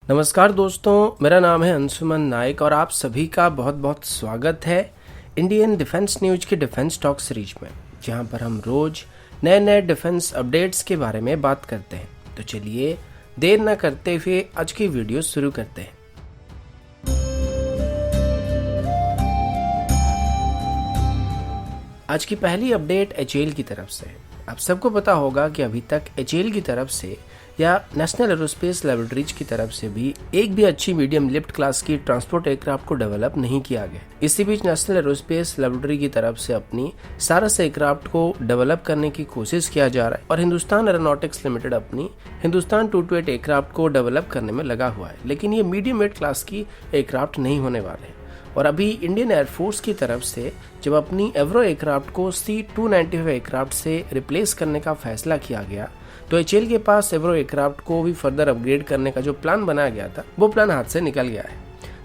नमस्कार दोस्तों, मेरा नाम है अंशुमन नायक और आप सभी का बहुत बहुत स्वागत है इंडियन डिफेंस न्यूज की डिफेंस टॉक सीरीज में, जहां पर हम रोज नए नए डिफेंस अपडेट्स के बारे में बात करते हैं। तो चलिए देर न करते हुए आज की वीडियो शुरू करते हैं। आज की पहली अपडेट एचएएल की तरफ से। आप सबको पता होगा कि अभी तक एचएएल की तरफ से या नेशनल एरोस्पेस लैबोरेटरीज की तरफ से भी एक भी अच्छी मीडियम लिफ्ट क्लास की ट्रांसपोर्ट एयरक्राफ्ट को डेवलप नहीं किया गया। इसी बीच नेशनल एरोस्पेस लैबोरेटरी की तरफ से अपनी सारस एयरक्राफ्ट को डेवलप करने की कोशिश किया जा रहा है और हिंदुस्तान एरोनॉटिक्स लिमिटेड अपनी हिंदुस्तान 228 एयरक्राफ्ट को डेवलप करने में लगा हुआ है। लेकिन ये मीडियम मिड क्लास की एयरक्राफ्ट नहीं होने वाले। और अभी इंडियन एयरफोर्स की तरफ से जब अपनी एवरो एयरक्राफ्ट को C-295 एयरक्राफ्ट से रिप्लेस करने का फैसला किया गया, तो एचएएल के पास एवरो एयरक्राफ्ट को भी फर्दर अपग्रेड करने का जो प्लान बनाया गया था, वो प्लान हाथ से निकल गया है।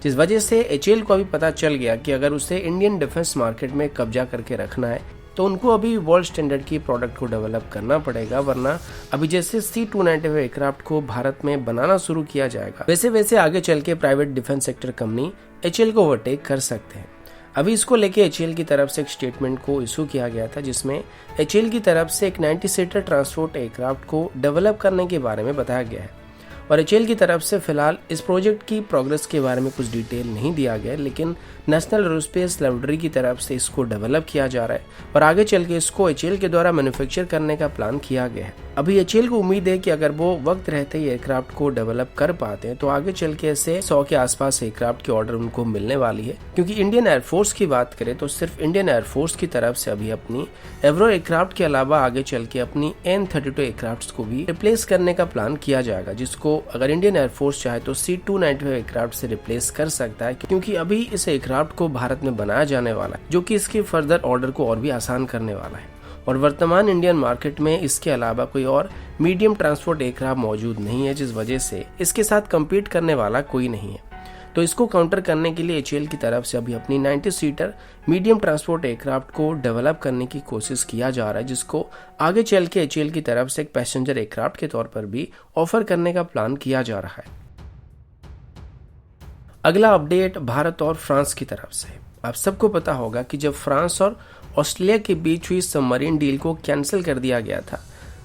जिस वजह से एचएएल को अभी पता चल गया कि अगर उसे इंडियन डिफेंस मार्केट में कब्जा करके रखना है तो उनको अभी वर्ल्ड स्टैंडर्ड की प्रोडक्ट को डेवलप करना पड़ेगा, वरना अभी जैसे C-295 एयरक्राफ्ट को भारत में बनाना शुरू किया जाएगा, वैसे वैसे आगे चल के private defence sector company HAL को ओवरटेक कर सकते हैं। अभी इसको लेके एचएएल की तरफ से एक स्टेटमेंट को इशू किया गया था, जिसमें एचएएल की तरफ से एक 90 सीटर ट्रांसपोर्ट एयरक्राफ्ट को डेवलप करने के बारे में बताया गया है। और एचएएल की तरफ से फिलहाल इस प्रोजेक्ट की प्रोग्रेस के बारे में कुछ डिटेल नहीं दिया गया, लेकिन नेशनल एरोस्पेस लैबोरेटरी की तरफ से इसको डेवलप किया जा रहा है और आगे चल के इसको एचएएल के द्वारा मैन्युफैक्चर करने का प्लान किया गया है। अभी एचएएल को उम्मीद है कि अगर वो वक्त रहते ही एयरक्राफ्ट को डेवलप कर पाते हैं तो आगे चल के ऐसे 100 के आसपास एयरक्राफ्ट की ऑर्डर उनको मिलने वाली है। क्योंकि इंडियन एयरफोर्स की बात करें तो सिर्फ इंडियन एयरफोर्स की तरफ से अभी अपनी एवरो एयरक्राफ्ट के अलावा आगे चल के अपनी N-32 एयरक्राफ्ट को भी रिप्लेस करने का प्लान किया जाएगा, जिसको अगर इंडियन एयरफोर्स चाहे तो C-295 एयरक्राफ्ट से रिप्लेस कर सकता है। क्योंकि अभी इस एयरक्राफ्ट को भारत में बनाया जाने वाला है, जो कि इसके फर्दर ऑर्डर को और भी आसान करने वाला है। और वर्तमान इंडियन मार्केट में इसके अलावा कोई और मीडियम ट्रांसपोर्ट एयरक्राफ्ट मौजूद नहीं है, जिस वजह से इसके साथ कम्पीट करने वाला कोई नहीं है। तो इसको काउंटर करने के लिए एचएएल की तरफ से अभी अपनी 90 सीटर मीडियम ट्रांसपोर्ट एयरक्राफ्ट को डेवलप करने की कोशिश किया जा रहा है, जिसको आगे चल के एचएएल की तरफ से एक पैसेंजर एयरक्राफ्ट के तौर पर भी ऑफर करने का प्लान किया जा रहा है। अगला अपडेट भारत और फ्रांस की तरफ से। आप सबको पता होगा कि जब फ्रांस और ऑस्ट्रेलिया के बीच हुई सबमरीन डील को कैंसिल कर दिया गया था,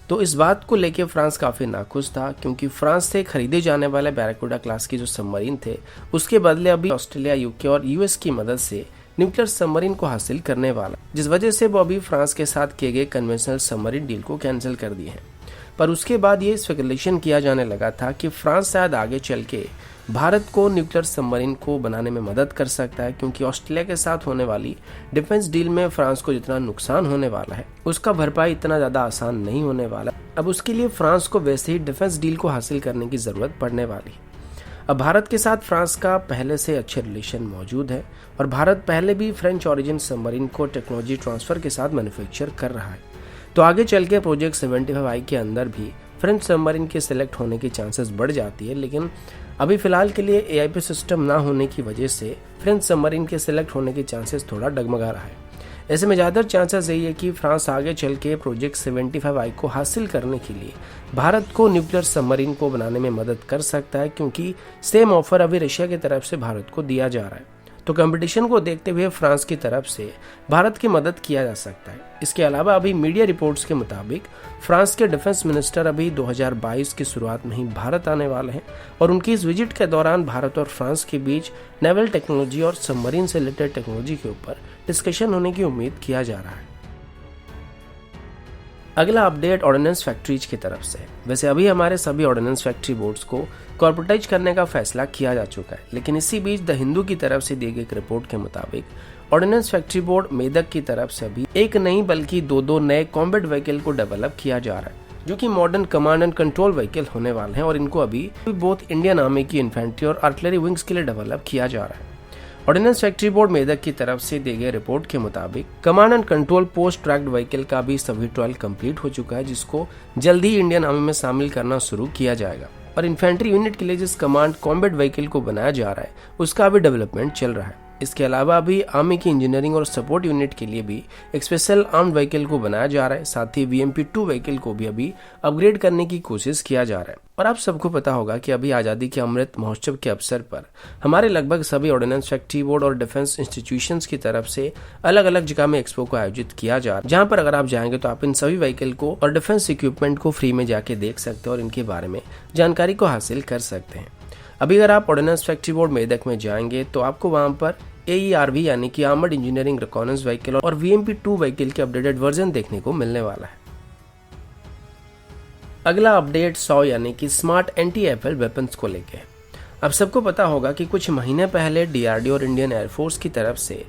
तो इस बात को लेकर फ्रांस काफी नाखुश था, क्योंकि फ्रांस से खरीदे जाने वाले बैराकूडा क्लास के जो सबमरीन थे, उसके बदले अभी ऑस्ट्रेलिया, यूके और यूएस की मदद से न्यूक्लियर सबमरीन को हासिल करने वाला, जिस वजह से वो अभी फ्रांस के साथ किए गए कन्वेंशनल सबमरीन डील को कैंसिल कर दिए हैं। पर उसके बाद ये स्पेकुलेशन किया जाने लगा था कि फ्रांस शायद आगे चल के भारत को न्यूक्लियर सबमरीन को बनाने में मदद कर सकता है, क्योंकि ऑस्ट्रेलिया के साथ होने वाली डिफेंस डील में फ्रांस को जितना नुकसान होने वाला है, उसका भरपाई इतना ज्यादा आसान नहीं होने वाला। अब उसके लिए फ्रांस को वैसे ही डिफेंस डील को हासिल करने की जरूरत पड़ने वाली है। अब भारत के साथ फ्रांस का पहले से अच्छे रिलेशन मौजूद है और भारत पहले भी फ्रेंच ओरिजिन सबमरीन को टेक्नोलॉजी ट्रांसफर के साथ मैन्युफैक्चर कर रहा है। तो आगे चल के प्रोजेक्ट 75I के अंदर भी फ्रेंच सबमरीन के सिलेक्ट होने की चांसेस बढ़ जाती है, लेकिन अभी फिलहाल के लिए AIP सिस्टम ना होने की वजह से फ्रेंच सबमरीन के सिलेक्ट होने के चांसेस थोड़ा डगमगा रहा है। ऐसे में ज़्यादा चांसेस यही है कि फ्रांस आगे चल के प्रोजेक्ट 75I को हासिल करने के लिए भारत को न्यूक्लियर सबमरीन को बनाने में मदद कर सकता है, क्योंकि सेम ऑफर अभी रशिया की तरफ से भारत को दिया जा रहा है। तो कंपटीशन को देखते हुए फ्रांस की तरफ से भारत की मदद किया जा सकता है। इसके अलावा अभी मीडिया रिपोर्ट्स के मुताबिक फ्रांस के डिफेंस मिनिस्टर अभी 2022 की शुरुआत में ही भारत आने वाले हैं और उनकी इस विजिट के दौरान भारत और फ्रांस के बीच नेवल टेक्नोलॉजी और सबमरीन से रिलेटेड टेक्नोलॉजी के ऊपर डिस्कशन होने की उम्मीद किया जा रहा है। अगला अपडेट ऑर्डिनेंस फैक्ट्रीज की तरफ से। वैसे अभी हमारे सभी ऑर्डिनेंस फैक्ट्री बोर्ड्स को कॉर्पोरेटाइज करने का फैसला किया जा चुका है, लेकिन इसी बीच द हिंदू की तरफ से दी गई एक रिपोर्ट के मुताबिक ऑर्डिनेंस फैक्ट्री बोर्ड मेदक की तरफ से अभी एक नहीं बल्कि दो नए कॉम्बैट व्हीकल को डेवलप किया जा रहा है, जो कि modern command and control vehicle होने वाले हैं और इनको अभी बोथ इंडियन आर्मी की इन्फेंट्री और आर्टिलरी विंग्स के लिए डेवलप किया जा रहा है। ऑर्डिनेंस फैक्ट्री बोर्ड मेदक की तरफ से दी गई रिपोर्ट के मुताबिक command and control post tracked vehicle का भी सभी ट्रायल कंप्लीट हो चुका है, जिसको जल्द ही इंडियन आर्मी में शामिल करना शुरू किया जाएगा। और इन्फेंट्री यूनिट के लिए जिस कमांड कॉम्बैट व्हीकल को बनाया जा रहा है, उसका भी डेवलपमेंट चल रहा है। इसके अलावा अभी आर्मी की इंजीनियरिंग और सपोर्ट यूनिट के लिए भी एक स्पेशल आर्म्ड व्हीकल को बनाया जा रहा है। साथ ही VMP-2 व्हीकल को भी अभी अपग्रेड करने की कोशिश किया जा रहा है। और आप सबको पता होगा कि अभी आज़ादी के अमृत महोत्सव के अवसर पर हमारे लगभग सभी ऑर्डिनेंस फैक्ट्री बोर्ड और डिफेंस इंस्टीट्यूशंस की तरफ से अलग अलग जगह में एक्सपो को आयोजित किया जा रहा है, जहाँ पर अगर आप जाएंगे तो आप इन सभी व्हीकल को और डिफेंस इक्विपमेंट को फ्री में जाके देख सकते हैं और इनके बारे में जानकारी को हासिल कर सकते हैं। अभी अगर आप ऑर्डिनेंस फैक्ट्री बोर्ड मेदक में जाएंगे तो आपको वहां पर AERV यानी कि आर्मर्ड इंजीनियरिंग रिकॉनेंस व्हीकल और VMP-2 व्हीकल के अपडेटेड वर्जन देखने को मिलने वाला है। अगला अपडेट 100 यानी कि स्मार्ट एंटी एफएल वेपन्स को लेके है। अब सबको पता होगा कि कुछ महीने पहले DRDO और इंडियन एयरफोर्स की तरफ से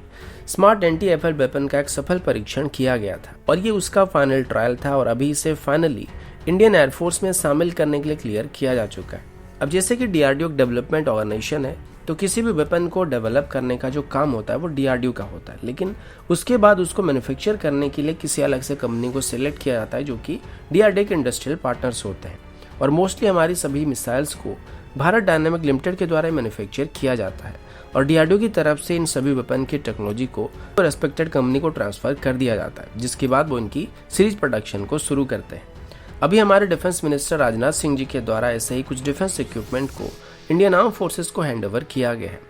स्मार्ट एंटी एफएल वेपन का एक सफल परीक्षण किया गया था और ये उसका फाइनल ट्रायल था और अभी इसे फाइनली इंडियन एयरफोर्स में शामिल करने के लिए क्लियर किया जा चुका है। अब जैसे कि DRDO एक डेवलपमेंट ऑर्गेनाइजेशन है, तो किसी भी वेपन को डेवलप करने का जो काम होता है वो DRDO का होता है, लेकिन उसके बाद उसको मैन्युफैक्चर करने के लिए किसी अलग से कंपनी को सिलेक्ट किया जाता है जो कि DRDO के इंडस्ट्रियल पार्टनर्स होते हैं। और मोस्टली हमारी सभी मिसाइल्स को भारत डायनामिक लिमिटेड के द्वारा मैन्युफैक्चर किया जाता है और DRDO की तरफ से इन सभी वेपन की टेक्नोलॉजी को रेस्पेक्टेड कंपनी को ट्रांसफर कर दिया जाता है, जिसके बाद वो इनकी सीरीज प्रोडक्शन को शुरू करते हैं। अभी हमारे डिफेंस मिनिस्टर राजनाथ सिंह जी के द्वारा ऐसे ही कुछ डिफेंस इक्विपमेंट को इंडियन आर्म फोर्सेस को हैंडओवर किया गया है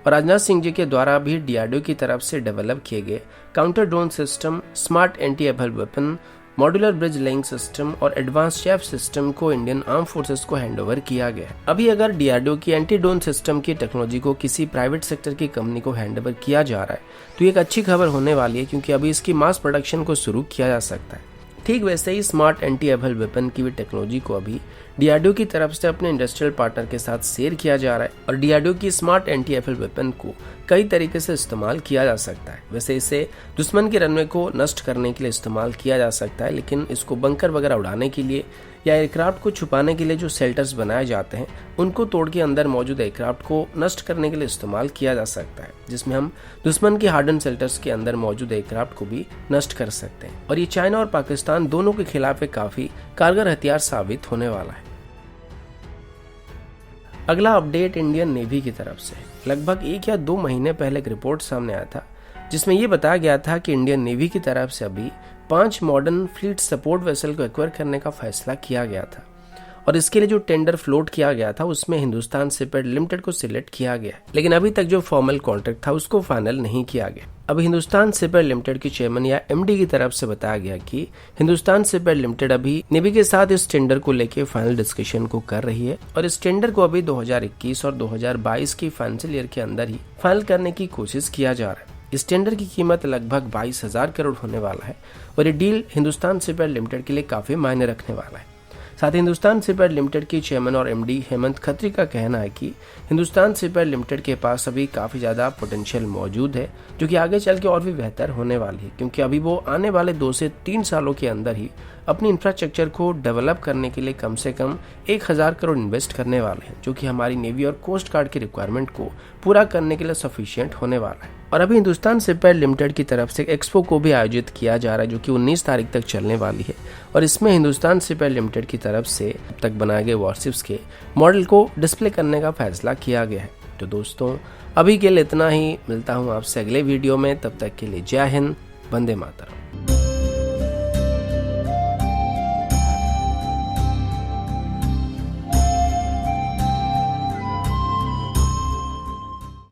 और राजनाथ सिंह जी के द्वारा भी DRDO की तरफ से डेवलप किए गए counter drone system, smart anti FL weapon, modular bridge laying system और एडवांस चैफ सिस्टम को इंडियन आर्म फोर्सेस को हैंडओवर किया गया है। अभी अगर DRDO की एंटी ड्रोन सिस्टम की टेक्नोलॉजी को किसी प्राइवेट सेक्टर की कंपनी को हैंडओवर किया जा रहा है तो ये एक अच्छी खबर होने वाली है, क्योंकि अभी इसकी मास प्रोडक्शन को शुरू किया जा सकता है। ठीक वैसे ही स्मार्ट एंटी एफएल वेपन की भी टेक्नोलॉजी को अभी DRDO की तरफ से अपने इंडस्ट्रियल पार्टनर के साथ शेयर किया जा रहा है और DRDO की स्मार्ट एंटी एफएल वेपन को कई तरीके से इस्तेमाल किया जा सकता है। वैसे इसे दुश्मन के रनवे को नष्ट करने के लिए इस्तेमाल किया जा सकता है, लेकिन इसको बंकर वगैरह उड़ाने के लिए या एयरक्राफ्ट को छुपाने के लिए जो शेल्टर्स बनाए जाते हैं उनको तोड़ के अंदर मौजूद एयरक्राफ्ट को नष्ट करने के लिए इस्तेमाल किया जा सकता है, जिसमें हम दुश्मन के हार्डन शेल्टर्स के अंदर मौजूद एयरक्राफ्ट को भी नष्ट कर सकते हैं और ये चाइना और पाकिस्तान दोनों के खिलाफ एक काफी कारगर हथियार साबित होने वाला है। अगला अपडेट इंडियन नेवी की तरफ से लगभग 1 या 2 महीने पहले एक रिपोर्ट सामने आया था, जिसमें यह बताया गया था कि इंडियन नेवी की तरफ से अभी 5 मॉडर्न फ्लीट सपोर्ट वेसल को एक्वायर करने का फैसला किया गया था और इसके लिए जो टेंडर फ्लोट किया गया था उसमें हिंदुस्तान शिपयार्ड लिमिटेड को सिलेक्ट किया गया, लेकिन अभी तक जो फॉर्मल कॉन्ट्रैक्ट था उसको फाइनल नहीं किया गया। अब हिंदुस्तान शिपयार्ड लिमिटेड के चेयरमैन या MD की तरफ से बताया गया कि हिंदुस्तान शिपयार्ड लिमिटेड अभी नेवी के साथ इस टेंडर को लेकर फाइनल डिस्कशन को कर रही है और इस टेंडर को अभी 2021 और 2022 की फाइनेंशियल ईयर के अंदर ही फाइनल करने की कोशिश किया जा रहा है। इस टेंडर की कीमत लगभग 22,000 करोड़ होने वाला है और ये डील हिंदुस्तान शिपयार्ड लिमिटेड के लिए काफी मायने रखने वाला है। साथ ही हिंदुस्तान शिपयार्ड लिमिटेड के चेयरमैन और MD हेमंत खत्री का कहना है कि हिंदुस्तान शिपयार्ड लिमिटेड के पास अभी काफी ज्यादा पोटेंशियल मौजूद है, जो कि आगे चल के और भी बेहतर होने वाली है, क्योंकि अभी वो आने वाले 2 से 3 सालों के अंदर ही अपनी इंफ्रास्ट्रक्चर को डेवलप करने के लिए कम से कम 1,000 करोड़ इन्वेस्ट करने वाले हैं, जो कि हमारी नेवी और कोस्ट गार्ड की रिक्वायरमेंट को पूरा करने के लिए सफिशिएंट होने वाला है। और अभी हिंदुस्तान शिपयार्ड लिमिटेड की तरफ से एक्सपो को भी आयोजित किया जा रहा है, जो कि 19 तारीख तक चलने वाली है और इसमें हिंदुस्तान शिपयार्ड लिमिटेड की तरफ से अब तक बनाए गए वॉरशिप्स के मॉडल को डिस्प्ले करने का फैसला किया गया है। तो दोस्तों अभी के लिए इतना ही, मिलता हूँ आपसे अगले वीडियो में, तब तक के लिए जय हिंद, वंदे मातरम।